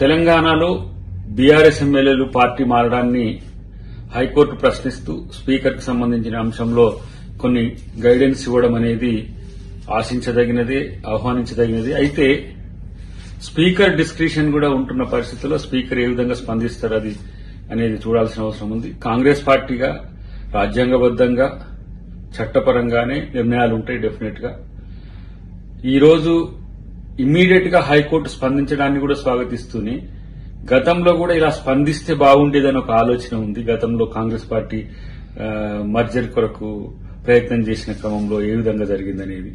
తెలంగాణలో బీఆర్ఎస్ ఎమ్మెల్యేలు party మారడాన్ని high court ప్రశ్నిస్తూ స్పీకర్ కు సంబంధించిన అంశంలో కొన్ని గైడెన్స్ ఇవ్వడం అనేది ఆశించదగినదే, ఆహ్వానించదగినది. అయితే స్పీకర్ డిస్క్రిషన్ కూడా ఉంటున్న పరిస్థితుల్లో స్పీకర్ ఏ విధంగా స్పందిస్తారు అది అనేది చూడాల్సిన అవసరం ఉంది. కాంగ్రెస్ పార్టీగా రాజ్యాంగబద్దంగా చట్టపరంగానే నిర్ణయాలు ఉంటాయి. డెఫినెట్ గా ఈరోజు ఇమ్మీడియట్ గా హైకోర్టు స్పందించడాన్ని కూడా స్వాగతిస్తూనే గతంలో కూడా ఇలా స్పందిస్తే బాగుండేదని ఒక ఆలోచన ఉంది. గతంలో కాంగ్రెస్ పార్టీ మర్జర్ కొరకు ప్రయత్నం చేసిన క్రమంలో ఏ విధంగా జరిగిందనేది.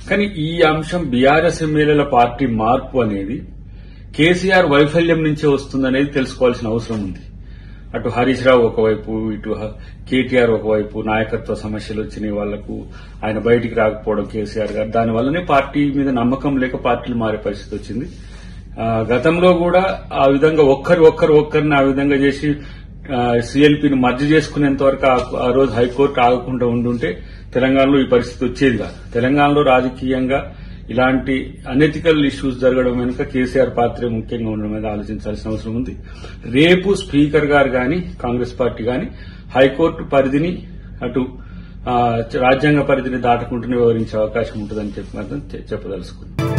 కానీ ఈ అంశం బీఆర్ఎస్ ఎమ్మెల్యేల పార్టీ మార్పు అనేది కేసీఆర్ వైఫల్యం నుంచే వస్తుందనేది తెలుసుకోవాల్సిన అవసరం ఉంది. అటు హరీష్ రావు ఒకవైపు, ఇటు కేటీఆర్ ఒకవైపు నాయకత్వ సమస్యలు వచ్చినాయి వాళ్లకు, ఆయన బయటికి రాకపోవడం కేసీఆర్ గారు, దానివల్లనే పార్టీ మీద నమ్మకం లేక పార్టీలు మారే పరిస్థితి వచ్చింది. గతంలో కూడా ఆ విధంగా ఒక్కరిని ఆ విధంగా చేసి సీఎల్పీని మర్జీ చేసుకునేంత వరకు ఆ రోజు హైకోర్టు ఆగకుండా ఉండుంటే తెలంగాణలో ఈ పరిస్థితి వచ్చేది కాదు. తెలంగాణలో రాజకీయంగా ఇలాంటి అనెథికల్ ఇష్యూస్ జరగడం వెనుక కేసీఆర్ పాత్రే ముఖ్యంగా ఉండడం మీద ఆలోచించాల్సిన అవసరం ఉంది. రేపు స్పీకర్ గారు గాని కాంగ్రెస్ పార్టీ గాని హైకోర్టు పరిధిని అటు రాజ్యాంగ పరిధిని దాటకుంటూనే వివరించే అవకాశం ఉంటుందని చెప్పి మాత్రం చెప్పదలుచుకున్నాం.